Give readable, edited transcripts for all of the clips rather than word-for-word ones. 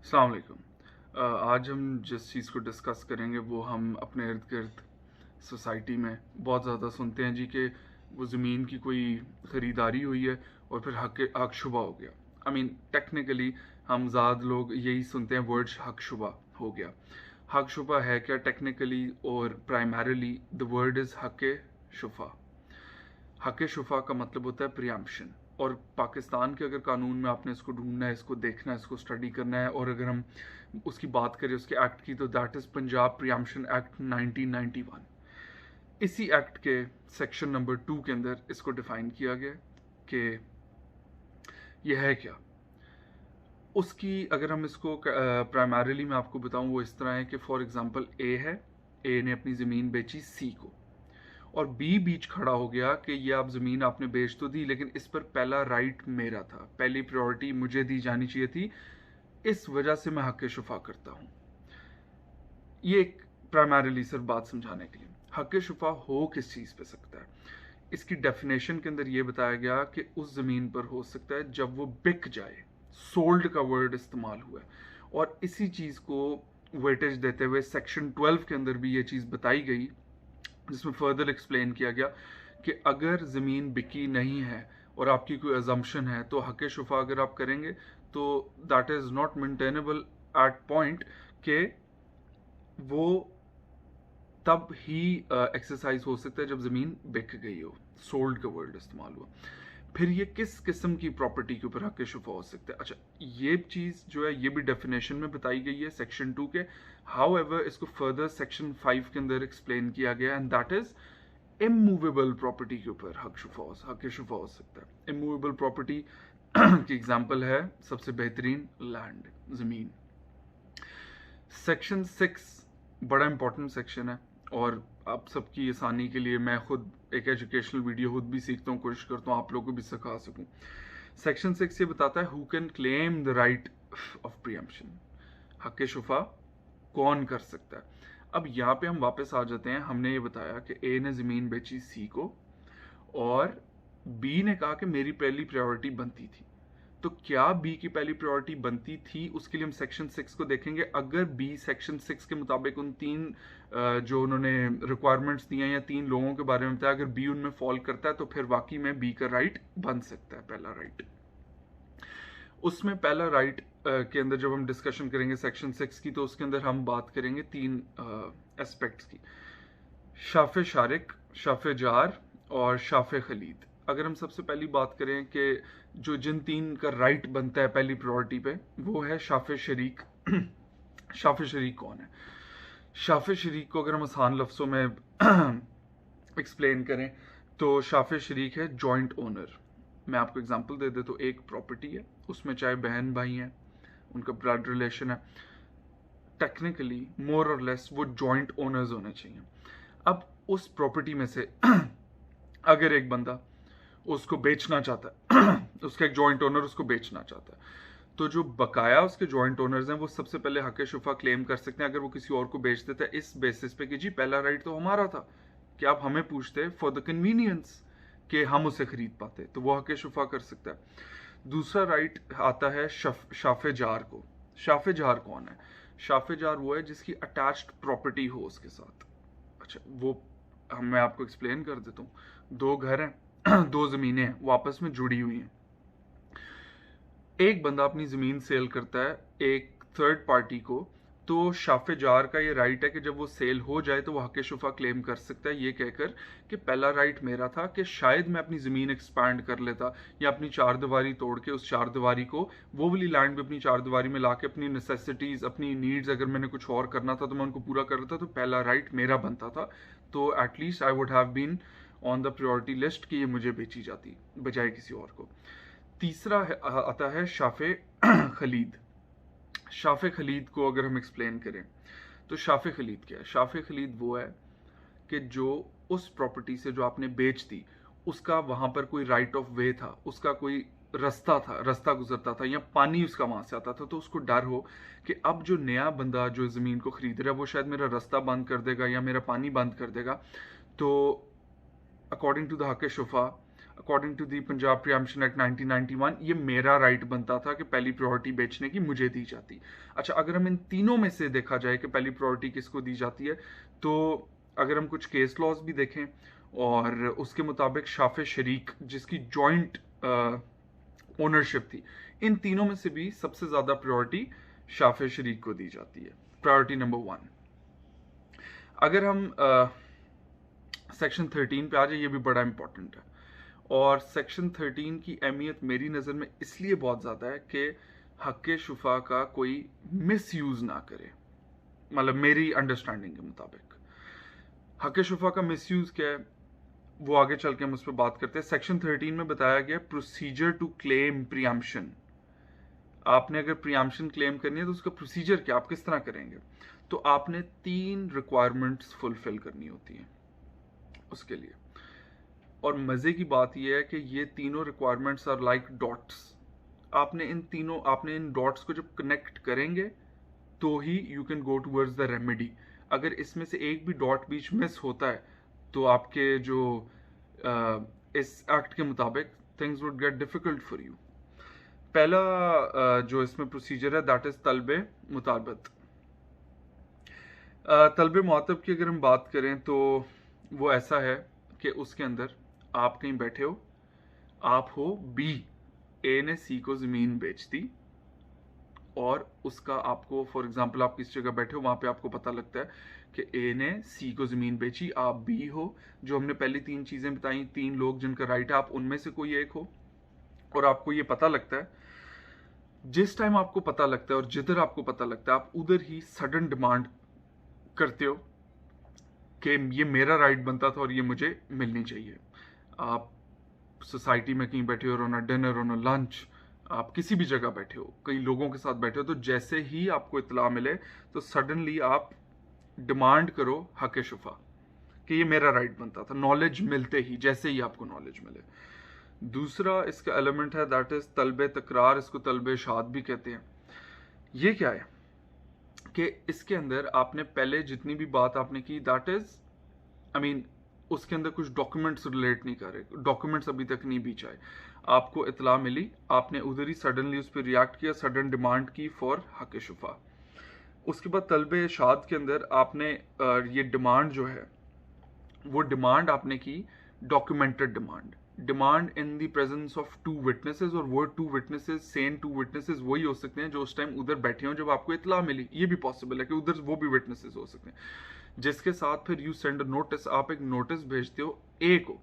अस्सलाम वालेकुम। आज हम जिस चीज़ को डिस्कस करेंगे वो हम अपने इर्द गिर्द सोसाइटी में बहुत ज़्यादा सुनते हैं जी कि वो ज़मीन की कोई ख़रीदारी हुई है और फिर हक शुबा हो गया। आई मीन टेक्निकली हम ज़्यादा लोग यही सुनते हैं वर्ड हक शुबा हो गया। हक शुबा है क्या टेक्निकली और प्राइमरीली द वर्ड इज़ हक शुफा। हक शुफा का मतलब होता है प्रियम्पशन। और पाकिस्तान के अगर कानून में आपने इसको ढूंढना है, इसको देखना है, इसको स्टडी करना है, और अगर हम उसकी बात करें उसके एक्ट की, तो that is Punjab preemption act 1991। इसी एक्ट के सेक्शन नंबर 2 के अंदर इसको डिफाइन किया गया कि यह है क्या। उसकी अगर हम इसको प्राइमरीली मैं आपको बताऊं वो इस तरह है कि फॉर एग्जांपल ए है, ए ने अपनी ज़मीन बेची सी को, और बी बीच खड़ा हो गया कि ये आप ज़मीन आपने बेच तो दी लेकिन इस पर पहला राइट मेरा था, पहली प्रायोरिटी मुझे दी जानी चाहिए थी, इस वजह से मैं हक शुफा करता हूँ। ये एक प्राइमरीली सिर्फ बात समझाने के लिए। हक शुफा हो किस चीज़ पे सकता है, इसकी डेफिनेशन के अंदर ये बताया गया कि उस ज़मीन पर हो सकता है जब वो बिक जाए। सोल्ड का वर्ड इस्तेमाल हुआ है, और इसी चीज़ को वेटेज देते हुए सेक्शन 12 के अंदर भी ये चीज़ बताई गई, जिसमें फर्दर एक्सप्लेन किया गया कि अगर ज़मीन बिकी नहीं है और आपकी कोई अजम्पशन है तो हक शुफा अगर आप करेंगे तो that is not maintainable at point कि वो तब ही एक्सरसाइज हो सकता है जब ज़मीन बिक गई हो। सोल्ड का वर्ड इस्तेमाल हुआ। फिर ये किस किस्म की प्रॉपर्टी के ऊपर हक शुफा हो सकता है। अच्छा, ये चीज़ जो है ये भी डेफिनेशन में बताई गई है सेक्शन 2 के। हाउ एवर इसको फर्दर सेक्शन 5 के अंदर एक्सप्लेन किया गया, and that is immovable property के ऊपर हक शुफा हो सकता है। इमूवेबल प्रॉपर्टी की एग्जांपल है सबसे बेहतरीन लैंड, ज़मीन। सेक्शन 6 बड़ा इंपॉर्टेंट सेक्शन है, और आप सबकी आसानी के लिए मैं खुद एक एजुकेशनल वीडियो खुद भी सीखता हूँ, कोशिश करता हूँ आप लोगों को भी सिखा सकूँ। सेक्शन 6 ये बताता है who can claim the right of preemption. हक शुफा कौन कर सकता है। अब यहाँ पे हम वापस आ जाते हैं। हमने ये बताया कि ए ने ज़मीन बेची सी को, और बी ने कहा कि मेरी पहली प्रायोरिटी बनती थी। तो क्या बी की पहली प्रायोरिटी बनती थी, उसके लिए हम सेक्शन 6 को देखेंगे। अगर बी सेक्शन 6 के मुताबिक उन तीन जो उन्होंने रिक्वायरमेंट्स दी हैं या तीन लोगों के बारे में बताया, अगर बी उनमें फॉल करता है तो फिर वाकई में बी का राइट बन सकता है, पहला राइट। उसमें पहला राइट के अंदर जब हम डिस्कशन करेंगे सेक्शन 6 की, तो उसके अंदर हम बात करेंगे तीन एस्पेक्ट्स की, शाफ़े शारिक, शाफ़े जार और शाफ़े खलीद। अगर हम सबसे पहली बात करें कि जो जिन तीन का राइट बनता है पहली प्रायोरिटी पे, वो है शाफ़े शरीक। शाफ़े शरीक कौन है? शाफ़े शरीक को अगर हम आसान लफ्ज़ों में एक्सप्लेन करें तो शाफ़े शरीक है जॉइंट ओनर। मैं आपको एग्जांपल दे दे तो एक प्रॉपर्टी है, उसमें चाहे बहन भाई हैं, उनका ब्लड रिलेशन है, टेक्निकली मोर और लेस वो जॉइंट ओनर्स होने चाहिए। अब उस प्रॉपर्टी में से अगर एक बंदा उसको बेचना चाहता है उसका एक जॉइंट ओनर उसको बेचना चाहता है, तो जो बकाया उसके जॉइंट ओनर्स हैं वो सबसे पहले हक शुफा क्लेम कर सकते हैं अगर वो किसी और को बेच देता है, इस बेसिस पे कि जी पहला राइट तो हमारा था, कि आप हमें पूछते फॉर द कन्वीनियंस कि हम उसे खरीद पाते, तो वो हक शुफा कर सकता है। दूसरा राइट आता है शाफे जार को। शाफे जार कौन है? शाफे जार वो है जिसकी अटैच्ड प्रॉपर्टी हो उसके साथ। अच्छा, वो मैं आपको एक्सप्लेन कर देता हूँ। दो घर हैं दो ज़मीनें हैं, वो आपस में जुड़ी हुई हैं। एक बंदा अपनी ज़मीन सेल करता है एक थर्ड पार्टी को, तो शाफे जार का ये राइट है कि जब वो सेल हो जाए तो वो हक शुफा क्लेम कर सकता है, ये कहकर कि पहला राइट मेरा था, कि शायद मैं अपनी ज़मीन एक्सपैंड कर लेता या अपनी चार दीवारी तोड़ के उस चार दीवारी को वो वाली लैंड भी अपनी चार दीवारी में ला के अपनी नेसेसिटीज़, अपनी नीड्स, अगर मैंने कुछ और करना था तो मैं उनको पूरा कर लेता, तो पहला राइट मेरा बनता था। तो at least I would have been on the priority list कि ये मुझे बेची जाती बजाय किसी और को। तीसरा आता है शाफे खलीद। शाफे खलीद को अगर हम एक्सप्लेन करें तो शाफे खलीद क्या है? शाफे खलीद वो है कि जो उस प्रॉपर्टी से जो आपने बेच दी उसका वहां पर कोई राइट ऑफ वे था, उसका कोई रास्ता गुजरता था या पानी उसका वहां से आता था, तो उसको डर हो कि अब जो नया बंदा जो जमीन को खरीद रहा है वो शायद मेरा रास्ता बंद कर देगा या मेरा पानी बंद कर देगा। तो अकॉर्डिंग टू द हक शुफा according to the Punjab preemption act 1991 ये मेरा राइट बनता था कि पहली प्रायोरिटी बेचने की मुझे दी जाती। अच्छा, अगर हम इन तीनों में से देखा जाए कि पहली प्रायोरिटी किसको दी जाती है, तो अगर हम कुछ केस लॉज भी देखें और उसके मुताबिक शाफे शरीक जिसकी जॉइंट ओनरशिप थी, इन तीनों में से भी सबसे ज्यादा प्रायोरिटी शाफे शरीक को दी जाती है। Priority number 1। अगर हम सेक्शन 13 पे आ जाए, ये भी बड़ा इंपॉर्टेंट है और सेक्शन 13 की अहमियत मेरी नज़र में इसलिए बहुत ज़्यादा है कि हक़ शुफा का कोई मिस यूज़ ना करे। मतलब मेरी अंडरस्टैंडिंग के मुताबिक हक़ शुफा का मिस यूज़ क्या है वो आगे चल के हम उस पर बात करते हैं। सेक्शन 13 में बताया गया प्रोसीजर टू क्लेम प्रीएम्पशन। आपने अगर प्रीएम्पशन क्लेम करनी है तो उसका प्रोसीजर क्या, आप किस तरह करेंगे, तो आपने 3 रिक्वायरमेंट्स फुलफिल करनी होती हैं उसके लिए। और मजे की बात यह है कि ये तीनों रिक्वायरमेंट्स आर लाइक डॉट्स। आपने इन डॉट्स को जब कनेक्ट करेंगे तो ही you can go towards the remedy. अगर इसमें से एक भी डॉट बीच मिस होता है तो आपके जो इस एक्ट के मुताबिक things would get difficult for you. पहला जो इसमें प्रोसीजर है दैट इज तलबे मुतालबत। तलबे मुआतब की अगर हम बात करें तो वो ऐसा है कि उसके अंदर आप कहीं बैठे हो, आप हो बी, ए ने सी को ज़मीन बेच दी और उसका आपको फॉर एग्जांपल आप किस जगह बैठे हो वहां पे आपको पता लगता है कि ए ने सी को ज़मीन बेची, आप बी हो। जो हमने पहली 3 चीज़ें बताई, 3 लोग जिनका राइट है, आप उनमें से कोई एक हो और आपको ये पता लगता है। जिस टाइम आपको पता लगता है और जिधर आपको पता लगता है आप उधर ही सडन डिमांड करते हो कि ये मेरा राइट बनता था और ये मुझे मिलनी चाहिए। आप सोसाइटी में कहीं बैठे हो, रोना डिनर, रोना लंच, आप किसी भी जगह बैठे हो, कई लोगों के साथ बैठे हो, तो जैसे ही आपको इतला मिले तो सडनली आप डिमांड करो हक़ शुफा कि ये मेरा राइट बनता था, नॉलेज मिलते ही, जैसे ही आपको नॉलेज मिले। दूसरा इसका एलिमेंट है दैट इज तलबे तकरार, इसको तलबे शाद भी कहते हैं। ये क्या है कि इसके अंदर आपने पहले जितनी भी बात आपने की दैट इज उसके अंदर कुछ डॉक्यूमेंट्स रिलेट नहीं कर रहे, डॉक्यूमेंट्स अभी तक नहीं बीच आए, आपको इतला मिली, आपने उधर ही सडनली उस पर रिएक्ट किया, सडन डिमांड की फॉर हक़ शुफा। उसके बाद तलबे शाद के अंदर आपने ये डिमांड जो है वो डिमांड आपने की documented demand in the presence of 2 witnesses, और वो 2 विटनेसेस सेम 2 विटनेसेस वही हो सकते हैं जो उस टाइम उधर बैठे हों जब आपको इतला मिली। ये भी पॉसिबल है कि उधर वो भी विटनेसेस हो सकते हैं, जिसके साथ फिर यू सेंड नोटिस, आप एक नोटिस भेजते हो ए को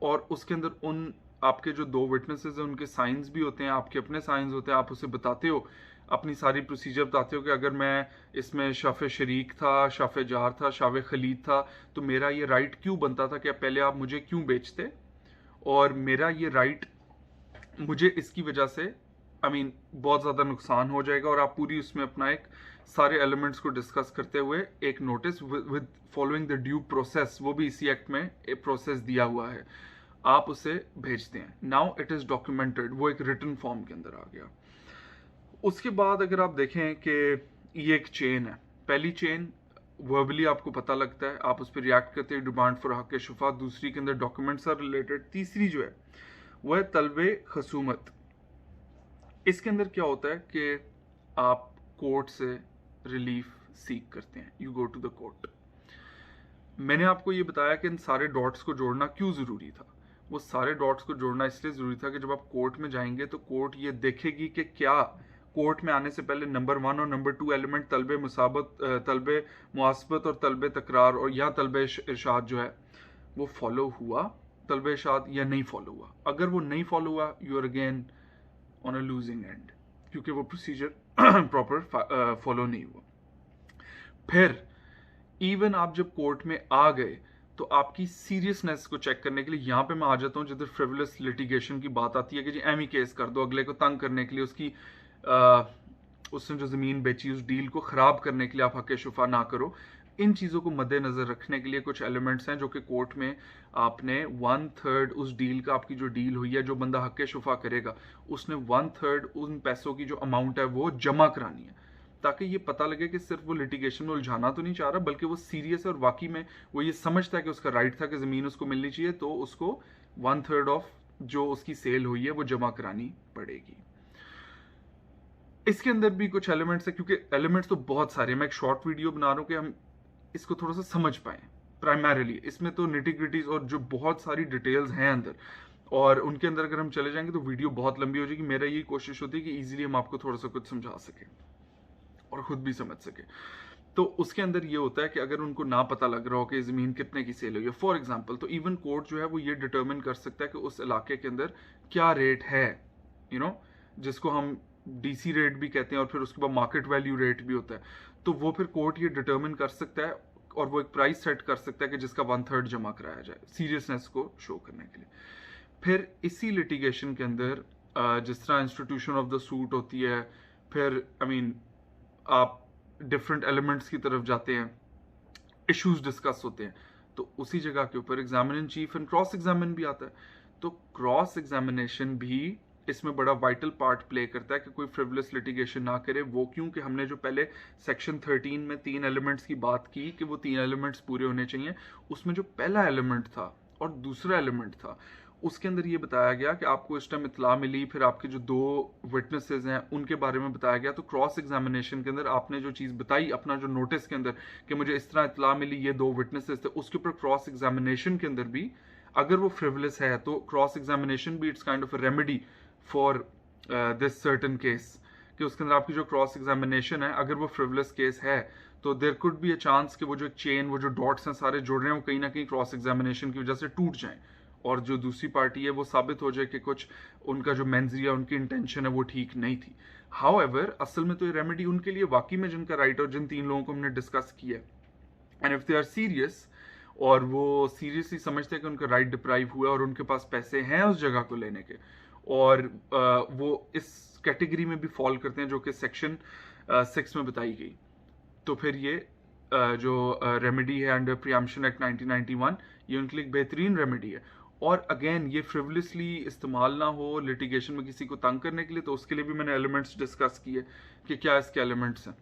और उसके अंदर उन आपके जो 2 विटनेसेस हैं उनके साइंस भी होते हैं, आपके अपने साइंस होते हैं, आप उसे बताते हो, अपनी सारी प्रोसीजर बताते हो कि अगर मैं इसमें शाफे शरीक था, शाफे जार था, शाफे खलीद था तो मेरा ये राइट क्यों बनता था कि पहले आप मुझे क्यों बेचते, और मेरा ये राइट मुझे इसकी वजह से बहुत ज़्यादा नुकसान हो जाएगा। और आप पूरी उसमें अपना एक सारे एलिमेंट्स को डिस्कस करते हुए एक notice with following the due process, वो भी इसी एक्ट में एक प्रोसेस दिया हुआ है, आप उसे भेजते हैं। नाउ इट इज़ डॉक्यूमेंटेड, वो एक रिटन फॉर्म के अंदर आ गया। उसके बाद अगर आप देखें कि ये एक चेन है, पहली चेन वर्बली आपको पता लगता है, आप उस पर रिएक्ट करते हैं, डिमांड फॉर हक़ शुफा, दूसरी के अंदर डॉक्यूमेंट्स आर रिलेटेड, तीसरी जो है वह है तलबे खसूमत। इसके अंदर क्या होता है कि आप कोर्ट से रिलीफ सीख करते हैं, you go to the court. मैंने आपको ये बताया कि इन सारे डॉट्स को जोड़ना क्यों ज़रूरी था। वो सारे डॉट्स को जोड़ना इसलिए ज़रूरी था कि जब आप कोर्ट में जाएंगे तो कोर्ट ये देखेगी कि क्या कोर्ट में आने से पहले नंबर 1 और नंबर 2 एलिमेंट तलबे मुसाबत, तलबे मुआसबत और तलबे तकरार और या तलबे इरशाद जो है वो फॉलो हुआ, तलबे इरशाद या नहीं फॉलो हुआ। अगर वो नहीं फॉलो हुआ you are again on a losing end, क्योंकि वो प्रोसीजर प्रॉपर फॉलो नहीं हुआ। फिर इवन आप जब कोर्ट में आ गए तो आपकी सीरियसनेस को चेक करने के लिए यहाँ पे मैं आ जाता हूँ जिधर फ्रिवलस लिटिगेशन की बात आती है कि जी एमी केस कर दो अगले को तंग करने के लिए, उसने जो ज़मीन बेची उस डील को ख़राब करने के लिए आप हक़ शुफा ना करो। इन चीज़ों को मद्देनज़र रखने के लिए कुछ एलिमेंट्स हैं जो कि कोर्ट में आपने 1/3 उस डील का, आपकी जो डील हुई है, जो बंदा हक़ शुफा करेगा उसने 1/3 उन पैसों की जो अमाउंट है वो जमा करानी है, ताकि ये पता लगे कि सिर्फ वो लिटिगेशन में उलझाना तो नहीं चाह रहा बल्कि वो सीरियस है और वाकई में वो ये समझता है कि उसका राइट था कि ज़मीन उसको मिलनी चाहिए, तो उसको 1/3 ऑफ जो उसकी सेल हुई है वो जमा करानी पड़ेगी। इसके अंदर भी कुछ एलिमेंट्स है, क्योंकि एलिमेंट्स तो बहुत सारे हैं, मैं एक शॉर्ट वीडियो बना रहा हूँ कि हम इसको थोड़ा सा समझ पाए। प्राइमरीली इसमें तो निटी-ग्रिटीज और जो बहुत सारी डिटेल्स हैं अंदर, और उनके अंदर अगर हम चले जाएंगे तो वीडियो बहुत लंबी हो जाएगी। मेरा यही कोशिश होती है कि इजीली हम आपको थोड़ा सा कुछ समझा सके और खुद भी समझ सके। तो उसके अंदर ये होता है कि अगर उनको ना पता लग रहा हो कि जमीन कितने की सेल हुई है फॉर एग्जांपल, तो इवन कोर्ट जो है वो ये डिटरमिन कर सकता है कि उस इलाके के अंदर क्या रेट है, जिसको हम डीसी रेट भी कहते हैं, और फिर उसके बाद मार्केट वैल्यू रेट भी होता है। तो वो फिर कोर्ट ये डिटरमिन कर सकता है और वो एक प्राइस सेट कर सकता है कि जिसका 1/3 जमा कराया जाए, सीरियसनेस को शो करने के लिए। फिर इसी लिटिगेशन के अंदर जिस तरह इंस्टीट्यूशन ऑफ द सूट होती है, फिर आप डिफरेंट एलिमेंट्स की तरफ जाते हैं, इश्यूज डिस्कस होते हैं, तो उसी जगह के ऊपर examiner in cheap and cross examine भी आता है। तो क्रॉस एग्जामिनेशन भी इसमें बड़ा वाइटल पार्ट प्ले करता है कि कोई फ्रिवलेस लिटिगेशन ना करे। वो क्योंकि हमने जो पहले सेक्शन 13 में 3 एलिमेंट्स की बात की कि वो 3 एलिमेंट्स पूरे होने चाहिए, उसमें जो पहला एलिमेंट था और दूसरा एलिमेंट था, उसके अंदर ये बताया गया कि आपको इस टाइम इतला मिली, फिर आपके जो 2 विटनेसेस हैं उनके बारे में बताया गया। तो क्रॉस एग्जामिनेशन के अंदर आपने जो चीज़ बताई अपना जो नोटिस के अंदर कि मुझे इस तरह इतला मिली, ये 2 विटनेसेस थे, उसके ऊपर क्रॉस एग्जामिनेशन के अंदर भी अगर वो फ्रिवलेस है तो क्रॉस एग्जामिनेशन भी it's kind of a remedy for this certain case, कि उसके अंदर आपकी जो क्रॉस एग्जामिनेशन है अगर वो फ्रिवलेस केस है तो there could be a chance कि वो जो चेन, वो जो डॉट्स हैं सारे जुड़ रहे हैं, वो कहीं ना कहीं क्रॉस एग्जामिनेशन की वजह से टूट जाएं, और जो दूसरी पार्टी है वो साबित हो जाए कि कुछ उनका जो मेंजिया, उनकी इंटेंशन है वो ठीक नहीं थी। हाउएवर असल में तो ये रेमेडी उनके लिए वाकई में जिनका राइट, और जिन 3 लोगों को हमने डिस्कस किया, and if they are serious और वो सीरियसली समझते हैं कि उनका राइट डिप्राइव हुआ और उनके पास पैसे हैं उस जगह को लेने के, और वो इस कैटेगरी में भी फॉल करते हैं जो कि सेक्शन 6 में बताई गई, तो फिर ये जो रेमेडी है अंडर प्रियम्पशन एक्ट 1991, ये उनके लिए एक बेहतरीन रेमेडी है। और अगेन ये फ्रिवलेसली इस्तेमाल ना हो लिटिगेशन में किसी को तंग करने के लिए, तो उसके लिए भी मैंने एलिमेंट्स डिस्कस किए कि क्या इसके एलिमेंट्स हैं।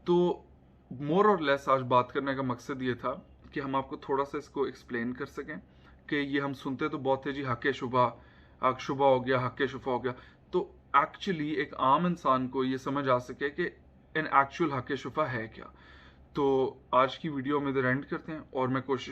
तो मोर और लेस आज बात करने का मकसद ये था कि हम आपको थोड़ा सा इसको एक्सप्लेन कर सकें कि ये हम सुनते तो बहुत है जी, हक शुबा, हक शुबा हो गया, हक शुफा हो गया, तो एक्चुअली एक आम इंसान को ये समझ आ सके कि इन एक्चुअल हक शुफा है क्या। तो आज की वीडियो में इधर एंड करते हैं, और मैं कोशिश